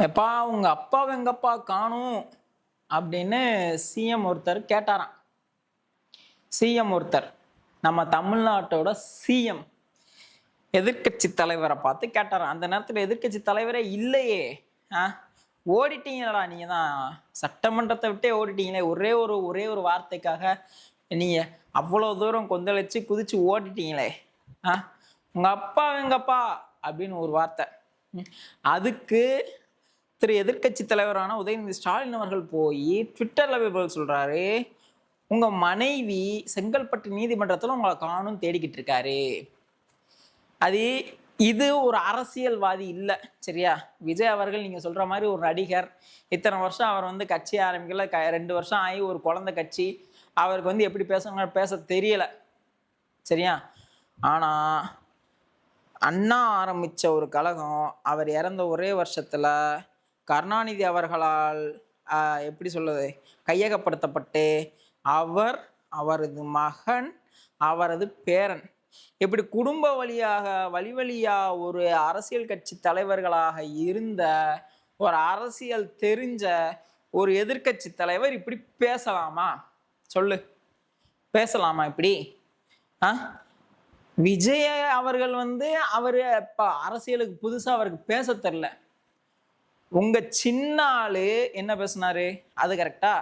எப்பா உங்க அப்பாவை எங்கப்பா காணும் அப்படின்னு சிஎம் ஒருத்தர் கேட்டாராம். சிஎம் ஒருத்தர், நம்ம தமிழ்நாட்டோட சிஎம் எதிர்கட்சி தலைவரை பார்த்து கேட்டாராம். அந்த நேரத்தில் எதிர்கட்சி தலைவரே இல்லையே. ஓடிட்டீங்களா நீங்க தான், சட்டமன்றத்தை விட்டே ஓடிட்டீங்களே, ஒரே ஒரு வார்த்தைக்காக நீங்க அவ்வளவு தூரம் கொந்தளிச்சு குதிச்சு ஓடிட்டீங்களே. உங்க அப்பா எங்கப்பா அப்படின்னு ஒரு வார்த்தை. அதுக்கு திரு எதிர்கட்சி தலைவரான உதயநிதி ஸ்டாலின் அவர்கள் போய் ட்விட்டர்ல போய் சொல்றாரு, உங்க மனைவி செங்கல்பட்டு நீதிமன்றத்துல உங்களை காணும் தேடிக்கிட்டு இருக்காரு. இது ஒரு அரசியல்வாதி இல்லை, சரியா? விஜய் அவர்கள் நீங்க சொல்ற மாதிரி ஒரு நடிகர். இத்தனை வருஷம் அவர் கட்சி ஆரம்பிக்கல, 2 வருஷம் ஆகி ஒரு குழந்தை கட்சி. அவருக்கு எப்படி பேச தெரியல, சரியா? ஆனா அண்ணா ஆரம்பிச்ச ஒரு கழகம் அவர் இறந்த ஒரே வருஷத்துல கருணாநிதி அவர்களால் எப்படி சொல்றது, கையகப்படுத்தப்பட்டு அவரது மகன், அவரது பேரன், இப்படி குடும்ப வழியா ஒரு அரசியல் கட்சி தலைவர்களாக இருந்த ஒரு அரசியல் தெரிஞ்ச ஒரு எதிர்கட்சி தலைவர் இப்படி பேசலாமா? சொல்லு, பேசலாமா இப்படி? விஜய் அவர்கள் அவரு இப்ப அரசியலுக்கு புதுசா அவருக்கு பேச தெரியல. உங்க சின்ன ஆளு என்ன பேசினாரு, அது கரெக்டா?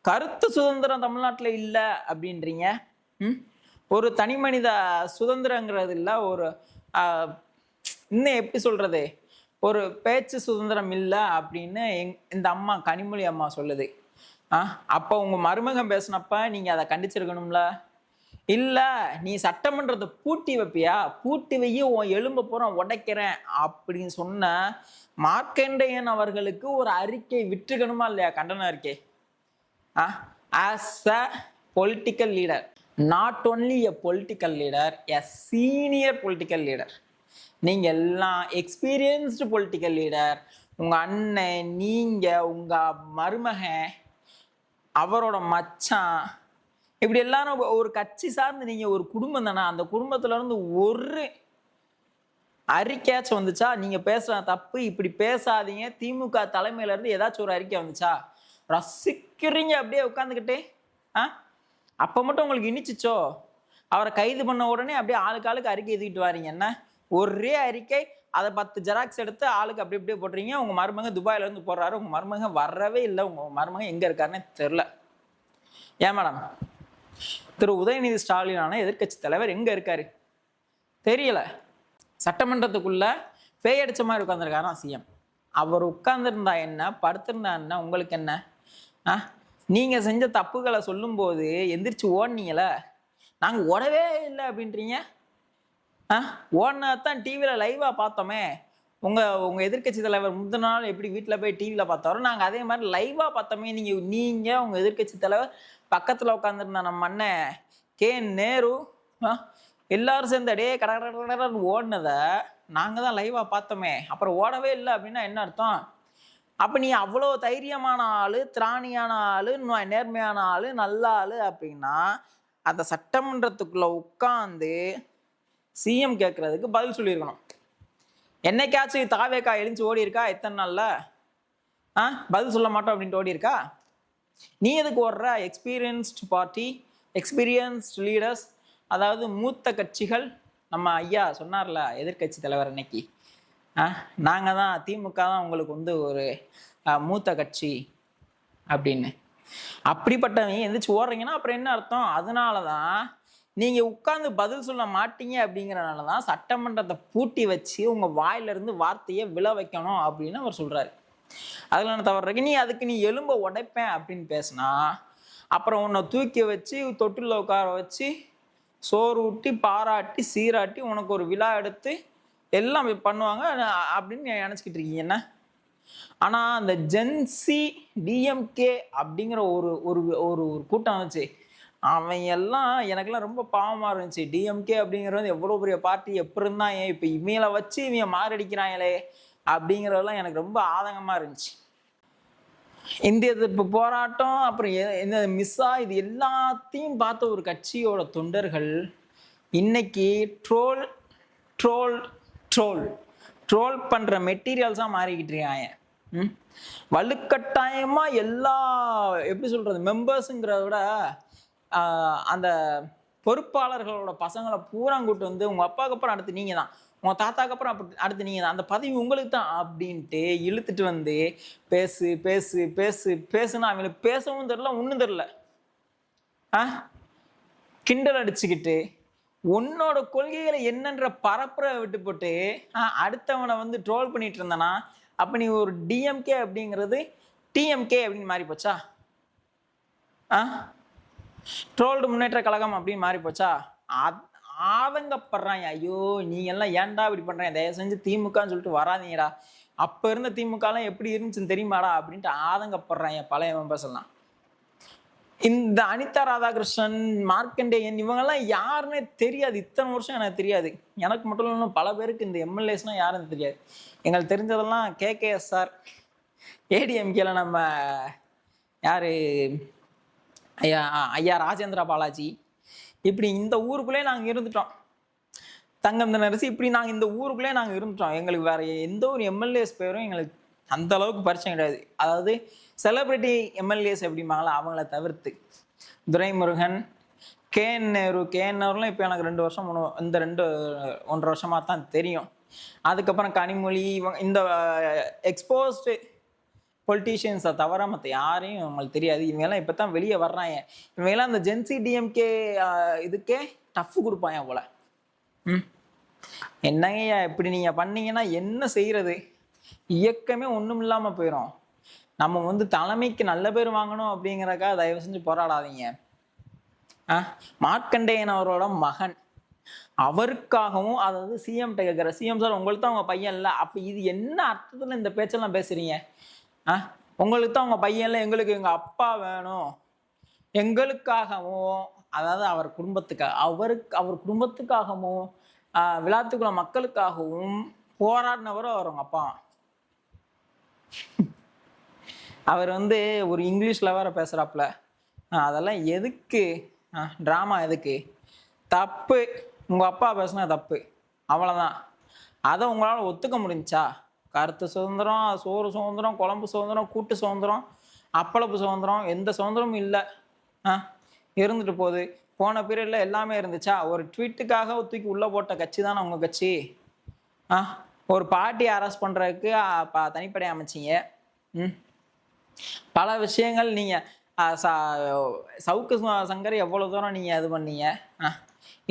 கருத்து சுதந்திரம் தமிழ்நாட்டுல இல்ல அப்படின்றீங்க. ஒரு தனி மனித சுதந்திரங்கிறது இல்லை, ஒரு இன்னும் எப்படி சொல்றது, ஒரு பேச்சு சுதந்திரம் இல்லை அப்படின்னு இந்த அம்மா கனிமொழி அம்மா சொல்லுது. அப்போ உங்க மருமகன் பேசினப்ப நீங்க அதை கண்டிச்சிருக்கணும்ல. இல்ல, நீ சட்டமன்றத்தை பூட்டி வைப்பியா, பூட்டி வையி உன் எலும்பு பூரா உடைக்கிறேன் அப்படின்னு சொன்ன மார்க்கண்டேயன் அவர்களுக்கு ஒரு அறிக்கை விட்டுக்கணுமா இல்லையா? கண்டன அறிக்கை. As a political leader, not only a political leader, a senior political leader. நீங்க எல்லாம் எக்ஸ்பீரியன்ஸ்டு பொலிட்டிக்கல் லீடர். உங்க அண்ணன், நீங்க, உங்க மருமகன், அவரோட மச்சான், இப்படி எல்லாரும் ஒரு கட்சி சார்ந்து நீங்க ஒரு குடும்பம் தானே. அந்த குடும்பத்துல இருந்து ஒரு அறிக்கையாச்சும் வந்துச்சா? நீங்க பேசுற தப்பு, இப்படி பேசாதீங்க, திமுக தலைமையில இருந்து ஏதாச்சும் ஒரு அறிக்கை வந்துச்சா? ரசிக்கிறீங்க அப்படியே உட்காந்துக்கிட்டே. அப்ப மட்டும் உங்களுக்கு இனிச்சிச்சோ? அவரை கைது பண்ண உடனே அப்படியே ஆளுக்கு அறிக்கை எழுதிட்டு வாரீங்க. என்ன ஒரே அறிக்கை, அதை 10 ஜெராக்ஸ் எடுத்து ஆளுக்கு அப்படி அப்படியே போடுறீங்க. உங்க மருமகன் துபாயில இருந்து போடுறாரு, உங்க மருமகன் வரவே இல்லை, உங்க மருமகன் எங்க இருக்காருன்னு தெரியல. ஏன் மேடம், திரு உதயநிதி ஸ்டாலினான எதிர்கட்சி தலைவர் எங்க இருக்காரு தெரியல. சட்டமன்றத்துக்குள்ள பேய் அடிச்ச மாதிரி உட்காந்துருக்காரா சிஎம். அவர் உட்கார்ந்துருந்தா என்ன, படுத்திருந்தா என்ன, உங்களுக்கு என்ன? நீங்க செஞ்ச தப்புகளை சொல்லும் போது எந்திரிச்சு ஓடுனீங்கள, நாங்க ஓடவே இல்லை அப்படின்றீங்க. ஓடினதான் டிவியில லைவா பார்த்தோமே. உங்க எதிர்கட்சி தலைவர் முந்தின நாள் எப்படி வீட்டில் போய் டிவியில பார்த்தாரோ, நாங்க அதே மாதிரி லைவா பார்த்தோமே. நீங்க உங்க எதிர்கட்சி தலைவர் பக்கத்துல உட்காந்துருந்த நம்ம அண்ணன் கே நேரு எல்லாரும் சேர்ந்து அடே கடற்கடன்னு ஓடினத நாங்க தான் லைவா பார்த்தோமே. அப்புறம் ஓடவே இல்லை அப்படின்னா என்ன அர்த்தம்? அப்ப நீ அவ்வளோ தைரியமான ஆளு, திராணியான ஆளு, நேர்மையான ஆளு, நல்ல ஆளு அப்படின்னா அந்த சட்டமன்றத்துக்குள்ள உட்காந்து சிஎம் கேட்கறதுக்கு பதில் சொல்லியிருக்கணும். என்னைக்காச்சும் தாவேக்கா எழுந்து ஓடி இருக்கா? எத்தனை நாள்ல பதில் சொல்ல மாட்டோம் அப்படின்ட்டு ஓடி இருக்கா? நீ எதுக்கு ஓடுற? எக்ஸ்பீரியன்ஸ்டு பார்ட்டி, எக்ஸ்பீரியன்ஸ்டு லீடர்ஸ், அதாவது மூத்த கட்சிகள். நம்ம ஐயா சொன்னார்ல எதிர்கட்சி தலைவர் அன்னைக்கு, நாங்க தான் திமுக தான் உங்களுக்கு ஒரு மூத்த கட்சி அப்படின்னு. அப்படிப்பட்டவங்க எந்திரிச்சு ஓடுறீங்கன்னா அப்புறம் என்ன அர்த்தம்? அதனாலதான் நீங்க உட்கார்ந்து பதில் சொல்ல மாட்டீங்க. அப்படிங்கிறனாலதான் சட்டமன்றத்தை பூட்டி வச்சு உங்க வாயில இருந்து வார்த்தையை விழ வைக்கணும் அப்படின்னு அவர் சொல்றாரு. அதுல நான் தவறு, நீ எலும்ப உடைப்பேன் அப்படின்னு பேசினா அப்புறம் உன்னை தூக்கி வச்சு தொட்டில உட்கார வச்சு சோறு ஊட்டி பாராட்டி சீராட்டி உனக்கு ஒரு விழா எடுத்து எல்லாம் பண்ணுவாங்க அப்படின்னு நினைச்சுக்கிட்டு இருக்கீங்க என்ன? ஆனா அந்த ஜென்சி டிஎம்கே அப்படிங்கிற ஒரு ஒரு ஒரு கூட்டம் வந்துச்சு. அவன் எல்லாம் எனக்கெல்லாம் ரொம்ப பாவமா இருந்துச்சு. டிஎம்கே அப்படிங்கிறது எவ்வளவு பெரிய பார்ட்டி, எப்படி இருந்தா ஏன் இப்ப இவங்களை வச்சு இவங்க மாரடிக்கிறாங்களே அப்படிங்கிறதெல்லாம் எனக்கு ரொம்ப ஆதங்கமா இருந்துச்சு. இந்திய எதிர்ப்பு போராட்டம், அப்புறம் என்ன மிஸ்ஸா, இது எல்லாத்தையும் பார்த்த ஒரு கட்சியோட தொண்டர்கள் இன்னைக்கு ட்ரோல் ட்ரோல் ட்ரோல் ட்ரோல் பண்ற மெட்டீரியல்ஸா மாறிக்கிட்டு இருக்காங்க. வலுக்கட்டாயமா எல்லா எப்படி சொல்றது மெம்பர்ஸுங்கிறத விட அந்த பொறுப்பாளர்களோட பசங்களை பூரா கூட்டு வந்து உங்க அப்பாவுக்கு அப்புறம் அடுத்து நீங்க தான், உங்க தாத்தாக்கு அப்புறம் அடுத்து நீங்க தான், அந்த பதவி உங்களுக்கு தான் அப்படின்ட்டு இழுத்துட்டு வந்து பேசு பேசு பேசு பேசுனா அவங்களுக்கு பேசவும் தெரியல ஒன்றும் தெரியல. கிண்டல் அடிச்சுக்கிட்டு உன்னோட கொள்கைகளை என்னன்ற பரப்புரை விட்டு போட்டு அடுத்தவனை வந்து ட்ரோல் பண்ணிட்டு இருந்தானா அப்ப நீ ஒரு டிஎம்கே அப்படிங்கிறது டிஎம்கே அப்படின்னு மாறி போச்சா? ட்ரோல்டு முன்னேற்ற கழகம் அப்படின்னு மாறி போச்சா? ஆதங்கப்படுறாங்க. ஐயோ நீங்க எல்லாம் ஏன்டா இப்படி பண்றீங்க, தயவு செஞ்சு திமுகன்னு சொல்லிட்டு வராதீங்கடா, அப்ப இருந்த திமுக எல்லாம் எப்படி இருந்துச்சுன்னு தெரியுமாடா அப்படின்ட்டு ஆதங்கப்படுறாங்க பழைய மெம்பர்ஸ் எல்லாம். இந்த அனிதா ராதாகிருஷ்ணன், மார்க்கண்டேயன் இவங்கெல்லாம் யாருன்னே தெரியாது. இத்தனை வருஷம் எனக்கு தெரியாது. எனக்கு மட்டும் இல்லை பல பேருக்கு இந்த எம்எல்ஏஸ்லாம் யாருன்னு தெரியாது. எங்களுக்கு தெரிஞ்சதெல்லாம் கேகேஎஸ்ஆர், ஏடிஎம்கேல நம்ம யாரு ஐயா ராஜேந்திர பாலாஜி, இப்படி இந்த ஊருக்குள்ளே நாங்கள் இருந்துட்டோம். தங்கம் தினரசி, இப்படி நாங்கள் இந்த ஊருக்குள்ளே நாங்கள் இருந்துட்டோம். எங்களுக்கு வேற எந்த ஒரு எம்எல்ஏஸ் பேரும் எங்களுக்கு அந்த அளவுக்கு பரிச்சயம் கிடையாது. அதாவது செலிபிரிட்டி எம்எல்ஏஸ் எப்படிம்பாங்களா அவங்கள தவிர்த்து துரைமுருகன், கேஎன் நேருலாம் இப்போ எனக்கு 2 வருஷம் இந்த 1.5 வருஷமாக தான் தெரியும். அதுக்கப்புறம் கனிமொழி, இந்த எக்ஸ்போஸ்டு பொலிட்டீஷியன்ஸை தவிர மற்ற யாரையும் அவங்களுக்கு தெரியாது. இவங்கெல்லாம் இப்போ தான் வெளியே வர்றாங்க. இவங்கெல்லாம் அந்த ஜென்சி டிஎம்கே இதுக்கே டஃப் கொடுப்பாங்க போல. என்னங்கய்யா இப்படி நீங்கள் பண்ணீங்கன்னா என்ன செய்கிறது? இயக்கமே ஒன்றும் இல்லாமல் போயிடும். நம்ம வந்து தலைமைக்கு நல்ல பேர் வாங்கணும் அப்படிங்கிறக்காக தயவு செஞ்சு போராடாதீங்க. மார்க்கண்டேயன் அவரோட மகன், அவருக்காகவும் அதாவது சிஎம் கேட்குற, சிஎம் சார் உங்களுக்கு தான் அவங்க பையன் இல்லை, அப்போ இது என்ன அர்த்தத்தில் இந்த பேச்செல்லாம் பேசுறீங்க? உங்களுக்கு தான் அவங்க பையன் இல்லை, எங்களுக்கு எங்கள் அப்பா வேணும், எங்களுக்காகவும் அதாவது அவர் குடும்பத்துக்காகவும் விழாத்துக்குள்ள மக்களுக்காகவும் போராடினவரும் அவர் அவங்க அப்பா. அவர் வந்து ஒரு இங்கிலீஷ்ல வேற பேசுறாப்புல. அதெல்லாம் எதுக்கு? ட்ராமா எதுக்கு? தப்பு. உங்க அப்பா பேசுனா தப்பு, அவ்வளவுதான். அதை உங்களால ஒத்துக்க முடிஞ்சா? கருத்து சுதந்திரம், சோறு சுதந்திரம், குழம்பு சுதந்திரம், கூட்டு சுதந்திரம், அப்பளப்பு சுதந்திரம், எந்த சுதந்திரமும் இல்லை. இருந்துட்டு போகுது. போன பீரியட்ல எல்லாமே இருந்துச்சா? ஒரு ட்வீட்டுக்காக தூக்கி உள்ள போட்ட கட்சி தானே உங்க கட்சி. ஒரு பார்ட்டி அரெஸ்ட் பண்றதுக்கு தனிப்படை அமைச்சிங்க. பல விஷயங்கள் நீங்க சவுக்கு சங்கர் எவ்வளவு தூரம் நீங்க இது பண்ணீங்க.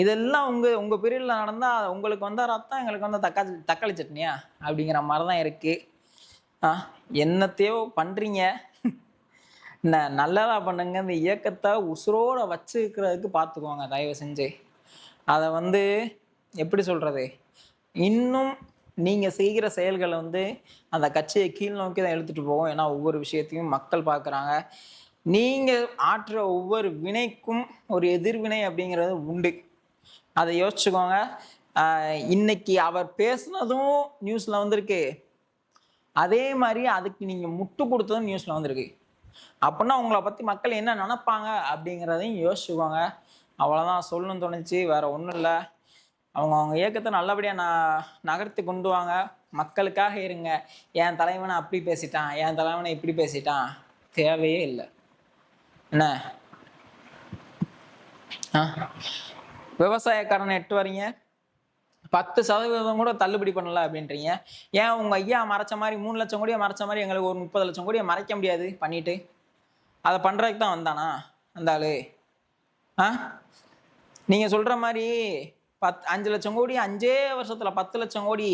இதெல்லாம் உங்க பீரியட்ல நடந்தா உங்களுக்கு வந்த ரத்தம் எங்களுக்கு வந்து தக்காளி சட்னியா அப்படிங்கிற மாதிரிதான் இருக்கு. என்னத்தையோ பண்றீங்க. நல்லதா பண்ணுங்க. இந்த இயக்கத்தை உசுரோட வச்சுக்கிறதுக்கு பார்த்துக்கோங்க தயவு செஞ்சு. அதை வந்து எப்படி சொல்றது, இன்னும் நீங்க செய்கிற செயல்களை வந்து அந்த கட்சியை கீழ் நோக்கி தான் இழுத்துட்டு போகும். ஏன்னா ஒவ்வொரு விஷயத்தையும் மக்கள் பார்க்குறாங்க. நீங்க ஆற்றுற ஒவ்வொரு வினைக்கும் ஒரு எதிர்வினை அப்படிங்கிறது உண்டு. அதை யோசிச்சுக்கோங்க. இன்னைக்கு அவர் பேசுனதும் நியூஸ்ல வந்திருக்கு, அதே மாதிரி அதுக்கு நீங்க முட்டு கொடுத்ததும் நியூஸ்ல வந்திருக்கு. அப்படின்னா உங்களை பத்தி மக்கள் என்ன நினைப்பாங்க அப்படிங்கிறதையும் யோசிச்சுக்கோங்க. அவ்வளோதான் சொல்லணும்னு தோணுச்சு, வேற ஒன்றும் இல்லை. அவங்க இயக்கத்தை நல்லபடியாக நகர்த்தி கொண்டு வாங்க. மக்களுக்காக இருங்க. என் தலைவனை அப்படி பேசிட்டான், என் தலைவனை இப்படி பேசிட்டான், தேவையே இல்லை. என்ன விவசாய கடனை 8 வரீங்க, 10% கூட தள்ளுபடி பண்ணல அப்படின்றீங்க. ஏன் உங்க ஐயா மறைச்ச மாதிரி 3 லட்சம் கோடியை மறைச்ச மாதிரி எங்களுக்கு ஒரு 30 லட்சம் கோடியை மறைக்க முடியாது பண்ணிட்டு? அதை பண்றதுக்கு தான் வந்தானா அந்த ஆளு? நீங்க சொல்ற மாதிரி 5 லட்சம் கோடி 5 வருஷத்துல 10 லட்சம் கோடி,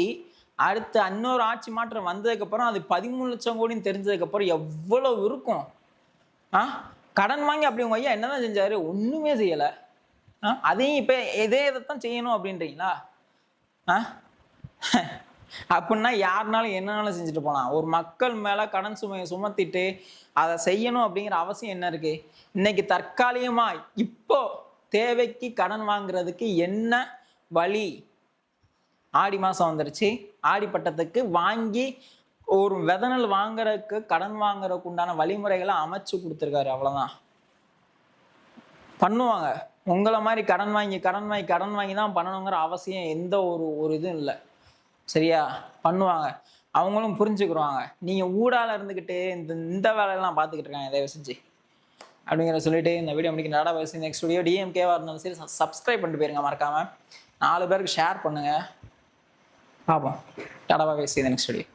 அடுத்து இன்னொரு ஆட்சி மாற்றம் வந்ததுக்கு அப்புறம் அது 13 லட்சம் கோடின்னு தெரிஞ்சதுக்கு அப்புறம் எவ்வளவு இருக்கும்? கடன் வாங்கி அப்படி உங்க ஐயா என்னதான் செஞ்சாரு? ஒண்ணுமே செய்யல. அதையும் இப்ப இதைத்தான் செய்யணும் அப்படின்றீங்களா? அப்படின்னா யாருனாலும் என்னன்னாலும் செஞ்சுட்டு போலாம். ஒரு மக்கள் மேல கடன் சுமையை சுமத்திட்டு அதை செய்யணும் அப்படிங்கிற அவசியம் என்ன இருக்கு? இன்னைக்கு தற்காலிகமா இப்போ தேவைக்கு கடன் வாங்குறதுக்கு என்ன வழி? ஆடி மாசம் வந்துருச்சு. ஆடி பட்டத்துக்கு வாங்கி ஒரு விதனல் வாங்குறதுக்கு கடன் வாங்குறதுக்கு உண்டான வழிமுறைகளை அமைச்சு கொடுத்துருக்காரு. அவ்வளவுதான். பண்ணுவாங்க. உங்களை மாதிரி கடன் வாங்கி தான் பண்ணணுங்கிற அவசியம் எந்த ஒரு இதுவும் இல்லை. சரியா? பண்ணுவாங்க. அவங்களும் புரிஞ்சுக்குருவாங்க. நீங்க ஊடால இருந்துக்கிட்டு இந்த வேலையெல்லாம் பார்த்துக்கிட்டு இருக்காங்க தயவு செஞ்சு. அப்படிங்கிற சொல்லிட்டு இந்த வீடியோ முடிக்க tata bye see next video. டிஎம்கேவா இருந்தாலும் சரி சப்ஸ்கிரைப் பண்ணிட்டு போயிருங்க மறக்காம. 4 பேருக்கு ஷேர் பண்ணுங்க. பார்ப்போம். Tata bye see next video.